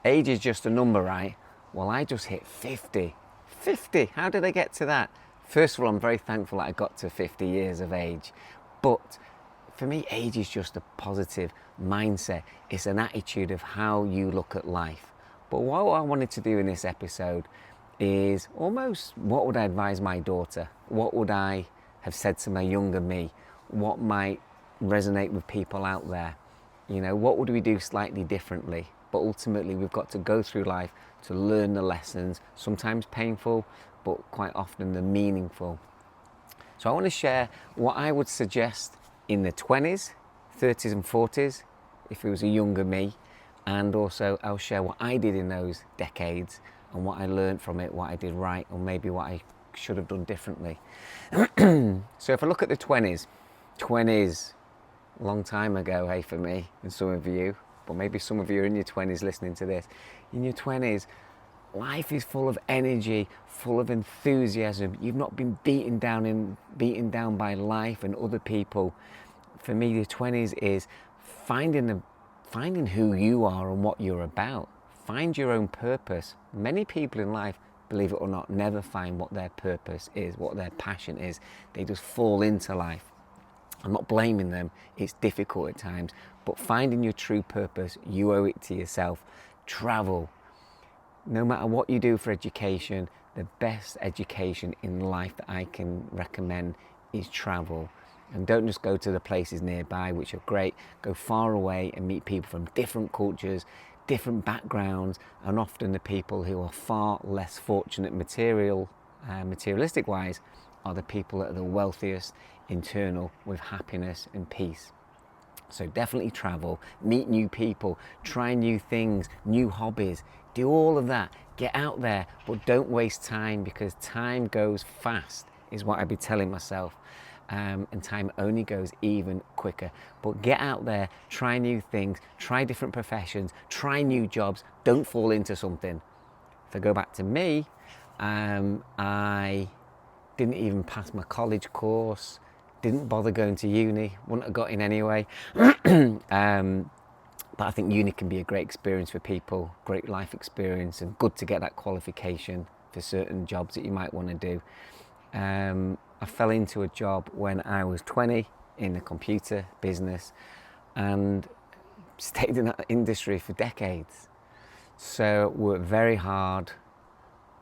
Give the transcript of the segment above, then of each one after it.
age is just a number, right? Well, I just hit 50. 50, how did I get to that? First of all, I'm very thankful that I got to 50 years of age. But for me, age is just a positive mindset. It's an attitude of how you look at life. But what I wanted to do in this episode is almost, what would I advise my daughter? What would I have said to my younger me? What might resonate with people out there? You know, what would we do slightly differently? But ultimately, we've got to go through life to learn the lessons, sometimes painful, but quite often the meaningful. So I want to share what I would suggest in the 20s, 30s and 40s, if it was a younger me, and also I'll share what I did in those decades and what I learned from it, what I did right, or maybe what I should have done differently. So if I look at the 20s, a long time ago, hey, for me and some of you, but maybe some of you are in your 20s listening to this. In your 20s, life is full of energy, full of enthusiasm. You've not been beaten down by life and other people. For me, the 20s is finding who you are and what you're about. Find your own purpose. Many people in life, believe it or not, never find what their purpose is, what their passion is. They just fall into life. I'm not blaming them, it's difficult at times, but finding your true purpose, you owe it to yourself. Travel. No matter what you do for education, the best education in life that I can recommend is travel. And don't just go to the places nearby, which are great. Go far away and meet people from different cultures, different backgrounds, and often the people who are far less fortunate materialistic wise are the people that are the wealthiest internal, with happiness and peace. So definitely travel, meet new people, try new things, new hobbies, do all of that. Get out there, but don't waste time, because time goes fast, is what I'd be telling myself. And time only goes even quicker. But get out there, try new things, try different professions, try new jobs, don't fall into something. If I go back to me, I didn't even pass my college course, didn't bother going to uni, wouldn't have got in anyway. But I think uni can be a great experience for people, great life experience, and good to get that qualification for certain jobs that you might want to do. I fell into a job when I was 20 in the computer business and stayed in that industry for decades. So worked very hard,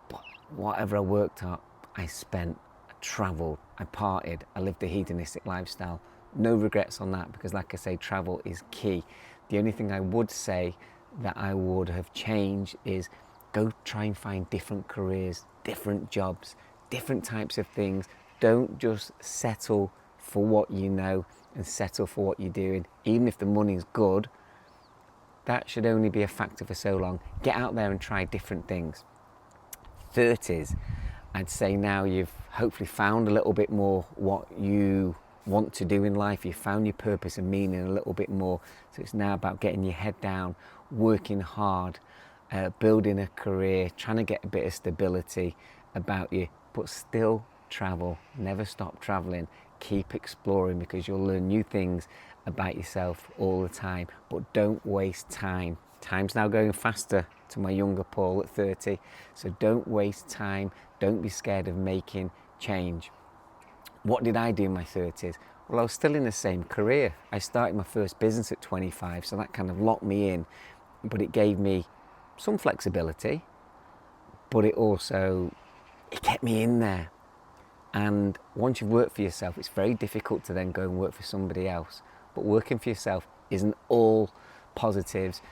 but whatever I worked at, I spent. I travelled, I partied, I lived a hedonistic lifestyle. No regrets on that, because like I say, travel is key. The only thing I would say that I would have changed is go try and find different careers, different jobs, different types of things. Don't just settle for what you know and settle for what you're doing. Even if the money's good, that should only be a factor for so long. Get out there and try different things. 30s, I'd say now you've hopefully found a little bit more what you want to do in life. You've found your purpose and meaning a little bit more. So it's now about getting your head down, working hard, building a career, trying to get a bit of stability about you, but still travel. Never stop traveling. Keep exploring, because you'll learn new things about yourself all the time. But don't waste time. Time's now going faster to my younger Paul at 30. So don't waste time. Don't be scared of making change. What did I do in my 30s? Well, I was still in the same career. I started my first business at 25, so that kind of locked me in. But it gave me some flexibility, but it kept me in there. And once you've worked for yourself, it's very difficult to then go and work for somebody else. But working for yourself isn't all positives.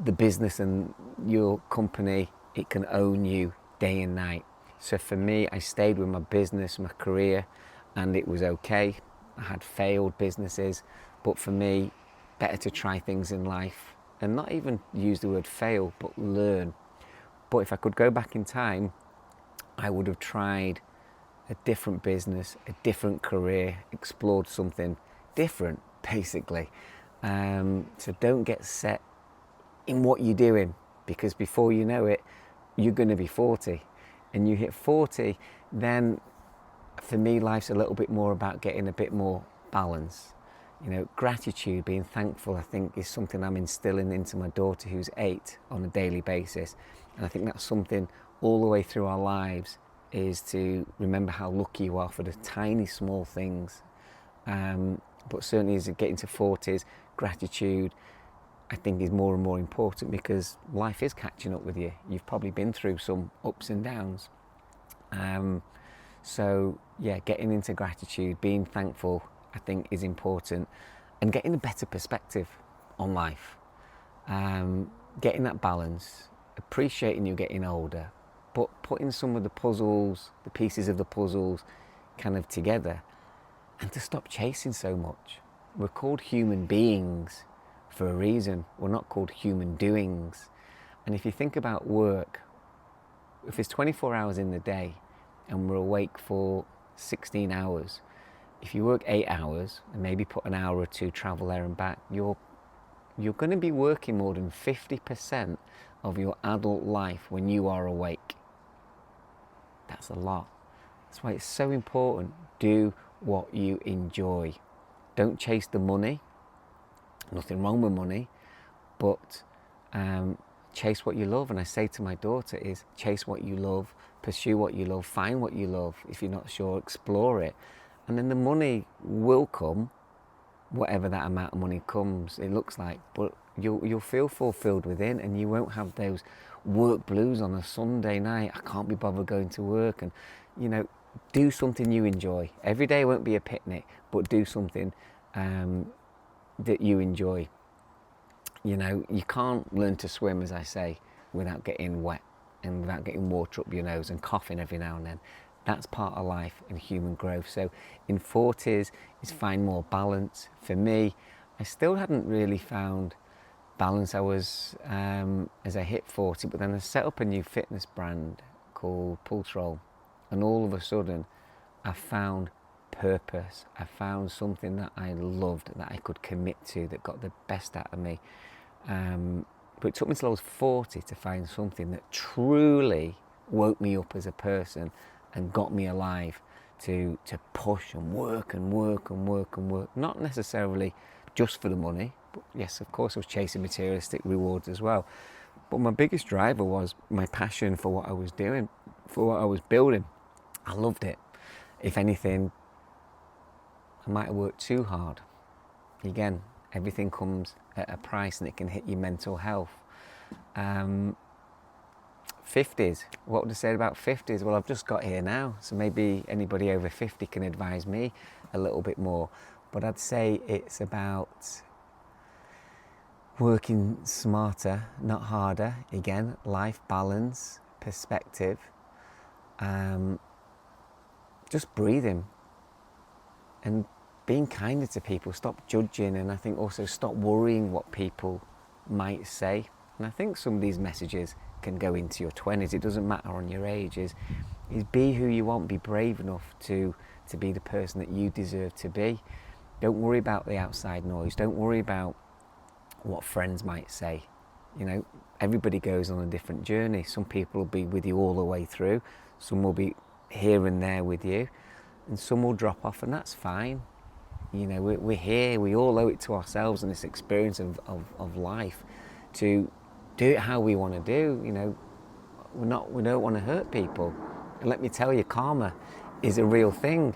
The business and your company, it can own you day and night. So for me, I stayed with my business, my career, and it was okay. I had failed businesses, but for me, better to try things in life and not even use the word fail, but learn. But if I could go back in time, I would have tried a different business, a different career, explored something different, basically. So don't get set in what you're doing, because before you know it, you're going to be 40. And you hit 40, then for me, life's a little bit more about getting a bit more balance. You know, gratitude, being thankful, I think is something I'm instilling into my daughter who's 8 on a daily basis. And I think that's something all the way through our lives, is to remember how lucky you are for the tiny small things. But certainly as you get into 40s, gratitude I think is more and more important, because life is catching up with you. You've probably been through some ups and downs. So yeah, getting into gratitude, being thankful, I think is important, and getting a better perspective on life. Getting that balance, appreciating you getting older, but putting some of the puzzles, the pieces of the puzzles kind of together, and to stop chasing so much. We're called human beings for a reason. We're not called human doings. And if you think about work, if it's 24 hours in the day and we're awake for 16 hours, if you work 8 hours and maybe put an hour or two travel there and back, you're going to be working more than 50% of your adult life when you are awake. That's a lot. That's why it's so important. Do what you enjoy. Don't chase the money. Nothing wrong with money, but chase what you love. And I say to my daughter is, chase what you love, pursue what you love, find what you love. If you're not sure, explore it. And then the money will come, whatever that amount of money comes, it looks like, but you'll feel fulfilled within, and you won't have those work blues on a Sunday night. I can't be bothered going to work. And, you know, do something you enjoy. Every day won't be a picnic, but do something that you enjoy. You know, you can't learn to swim, as I say, without getting wet and without getting water up your nose and coughing every now and then. That's part of life and human growth. So in 40s is find more balance. For me, I still hadn't really found balance. I was, as I hit 40, but then I set up a new fitness brand called Pulse-Roll, and all of a sudden I found purpose. I found something that I loved, that I could commit to, that got the best out of me. But it took me till I was 40 to find something that truly woke me up as a person and got me alive to push and work and work and work and work. Not necessarily just for the money, but yes, of course I was chasing materialistic rewards as well. But my biggest driver was my passion for what I was doing, for what I was building. I loved it. If anything, I might have worked too hard. Again, everything comes at a price, and it can hit your mental health. 50s, what would I say about 50s? Well, I've just got here now, so maybe anybody over 50 can advise me a little bit more. But I'd say it's about working smarter, not harder. Again, life balance, perspective, just breathing and being kinder to people. Stop judging, and I think also stop worrying what people might say. And I think some of these messages can go into your 20s. It doesn't matter on your age. Is be who you want. Be brave enough to be the person that you deserve to be. Don't worry about the outside noise. Don't worry about what friends might say. You know, everybody goes on a different journey. Some people will be with you all the way through. Some will be here and there with you, and some will drop off, and that's fine. You know, we're here. We all owe it to ourselves and this experience of life to do it how we want to do. You know, we don't want to hurt people. And let me tell you, karma is a real thing.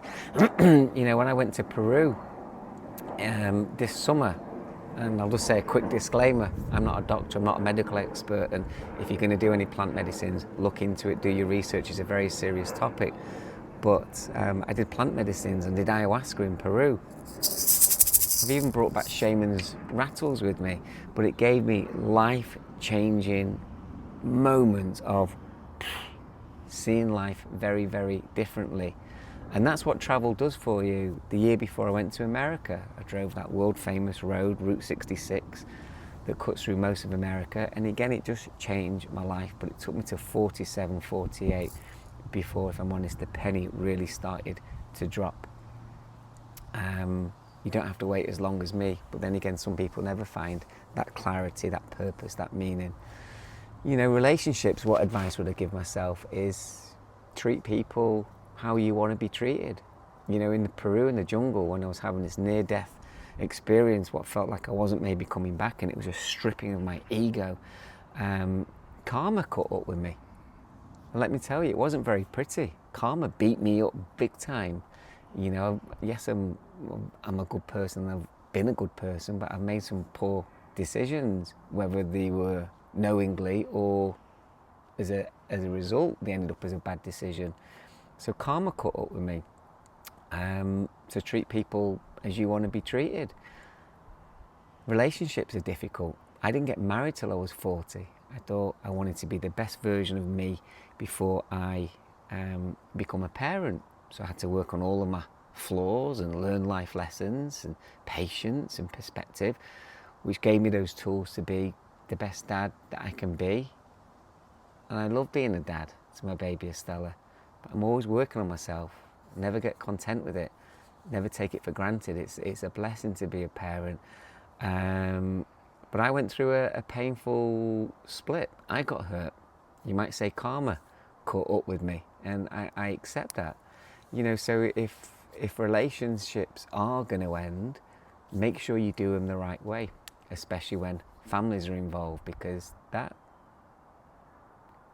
You know, when I went to Peru this summer, and I'll just say a quick disclaimer, I'm not a doctor, I'm not a medical expert, and if you're going to do any plant medicines, look into it, do your research. It's a very serious topic. But I did plant medicines and did ayahuasca in Peru. I've even brought back shaman's rattles with me, but it gave me life-changing moments of seeing life very, very differently. And that's what travel does for you. The year before I went to America, I drove that world-famous road, Route 66, that cuts through most of America. And again, it just changed my life, but it took me to 47, 48 before, if I'm honest, the penny really started to drop. You don't have to wait as long as me, but then again, some people never find that clarity, that purpose, that meaning. You know, relationships, what advice would I give myself is treat people how you want to be treated. You know, in Peru, in the jungle, when I was having this near-death experience what felt like I wasn't maybe coming back, and it was a stripping of my ego. Karma caught up with me. And let me tell you, it wasn't very pretty. Karma beat me up big time. You know, yes, I'm a good person. I've been a good person, but I've made some poor decisions, whether they were knowingly or as a result, they ended up as a bad decision. So karma caught up with me. To treat people as you want to be treated. Relationships are difficult. I didn't get married till I was 40. I thought I wanted to be the best version of me before I become a parent. So I had to work on all of my flaws and learn life lessons and patience and perspective, which gave me those tools to be the best dad that I can be. And I love being a dad to my baby Estella, but I'm always working on myself. Never get content with it. Never take it for granted. It's a blessing to be a parent. But I went through a painful split. I got hurt. You might say karma caught up with me, and I accept that. You know, so if relationships are going to end, make sure you do them the right way, especially when families are involved, because that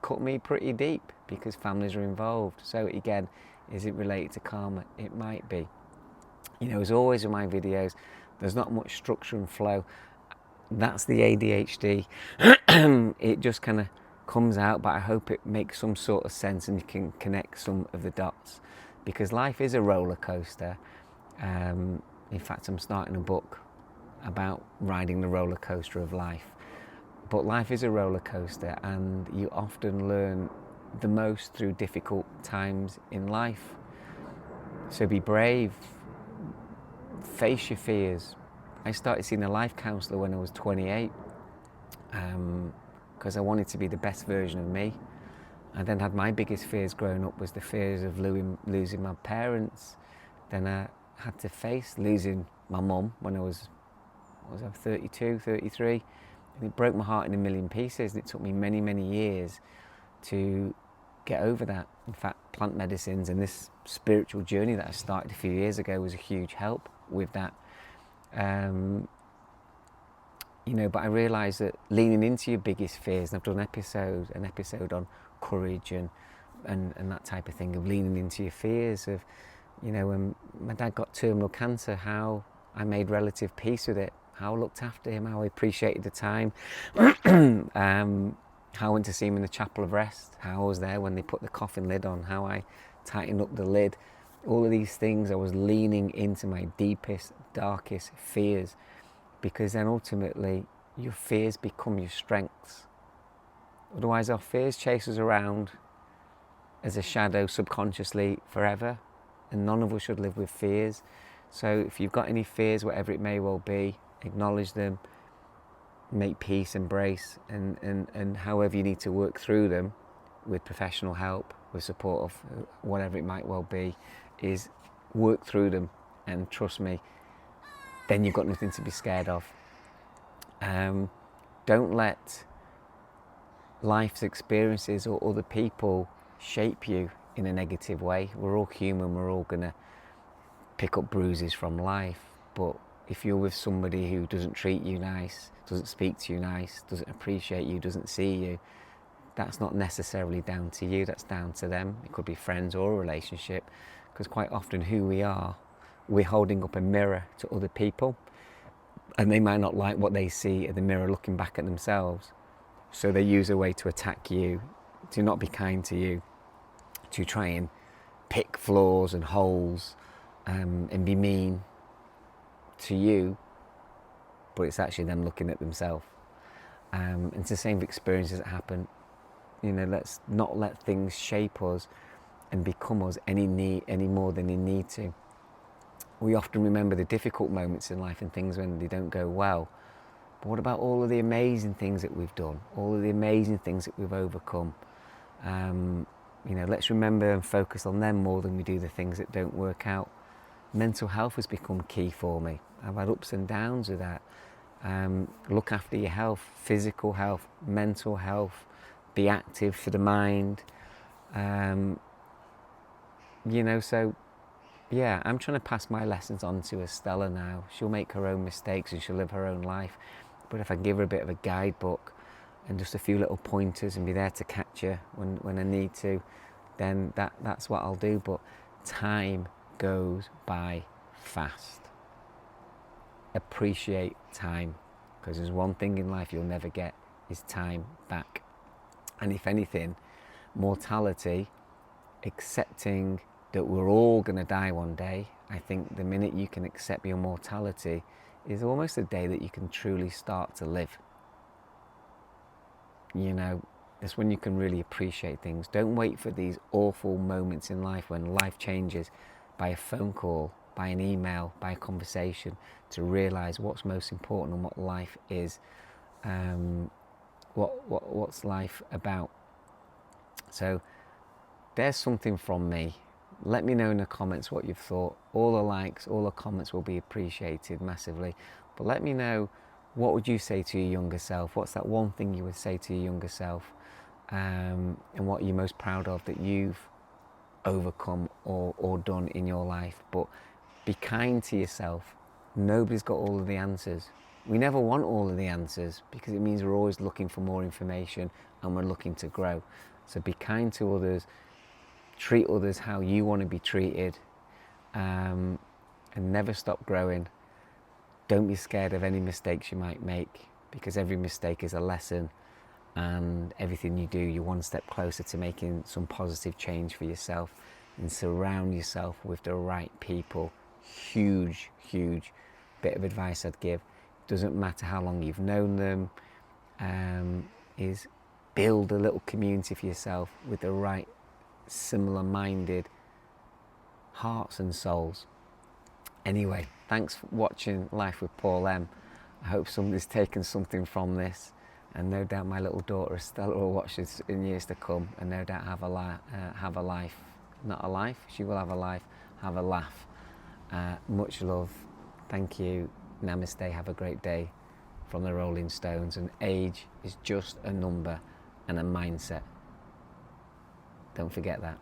cut me pretty deep because families are involved. So again, is it related to karma? It might be. You know, as always in my videos, there's not much structure and flow. That's the ADHD. It just kind of comes out, but I hope it makes some sort of sense and you can connect some of the dots, because life is a roller coaster. In fact, I'm starting a book about riding the roller coaster of life. But life is a roller coaster, and you often learn the most through difficult times in life. So be brave, face your fears. I started seeing a life counsellor when I was 28 because I wanted to be the best version of me. I then had my biggest fears growing up was the fears of losing my parents. Then I had to face losing my mum when I was 32, 33. And it broke my heart in a million pieces. It took me many, many years to get over that. In fact, plant medicines and this spiritual journey that I started a few years ago was a huge help with that. You know, but I realised that leaning into your biggest fears, and I've done an episode on courage and that type of thing, of leaning into your fears, of, you know, when my dad got terminal cancer, how I made relative peace with it, how I looked after him, how I appreciated the time, how I went to see him in the chapel of rest, how I was there when they put the coffin lid on, how I tightened up the lid. All of these things, I was leaning into my deepest, darkest fears, because then ultimately your fears become your strengths. Otherwise our fears chase us around as a shadow subconsciously forever, and none of us should live with fears. So if you've got any fears, whatever it may well be, acknowledge them, make peace, embrace, and however you need to work through them with professional help, with support of whatever it might well be, is work through them, and trust me, then you've got nothing to be scared of. Don't let life's experiences or other people shape you in a negative way. We're all human, we're all gonna pick up bruises from life, but if you're with somebody who doesn't treat you nice, doesn't speak to you nice, doesn't appreciate you, doesn't see you, that's not necessarily down to you, that's down to them. It could be friends or a relationship, because quite often who we are, we're holding up a mirror to other people, and they might not like what they see in the mirror looking back at themselves. So they use a way to attack you, to not be kind to you, to try and pick flaws and holes, and be mean to you, but it's actually them looking at themselves. And it's the same experiences that happen. You know, let's not let things shape us and become us any more than they need to. We often remember the difficult moments in life and things when they don't go well. But what about all of the amazing things that we've done? All of the amazing things that we've overcome? You know, let's remember and focus on them more than we do the things that don't work out. Mental health has become key for me. I've had ups and downs with that. Look after your health, physical health, mental health, be active for the mind. You know, so yeah, I'm trying to pass my lessons on to Estella now. She'll make her own mistakes and she'll live her own life. But if I give her a bit of a guidebook and just a few little pointers and be there to catch her when I need to, then that's what I'll do. But time goes by fast. Appreciate time, because there's one thing in life you'll never get, is time back. And if anything, mortality, accepting that we're all going to die one day, I think the minute you can accept your mortality is almost the day that you can truly start to live. You know, that's when you can really appreciate things. Don't wait for these awful moments in life when life changes by a phone call, by an email, by a conversation, to realise what's most important and what life is, what's life about. So there's something from me. Let me know in the comments what you've thought. All the likes, all the comments will be appreciated massively. But let me know, what would you say to your younger self? What's that one thing you would say to your younger self? And what are you most proud of that you've overcome or done in your life? But be kind to yourself. Nobody's got all of the answers. We never want all of the answers, because it means we're always looking for more information and we're looking to grow. So be kind to others. Treat others how you want to be treated, and never stop growing. Don't be scared of any mistakes you might make, because every mistake is a lesson, and everything you do, you're one step closer to making some positive change for yourself. And surround yourself with the right people. Huge bit of advice I'd give. Doesn't matter how long you've known them, is build a little community for yourself with the right similar-minded hearts and souls. Anyway, thanks for watching Life with Paul M. I hope somebody's taken something from this, and no doubt my little daughter Estella will watch this in years to come, and no doubt have a life, not a life, she will have a life, have a laugh. Much love, thank you, namaste, have a great day from the Rolling Stones. And age is just a number and a mindset. Don't forget that.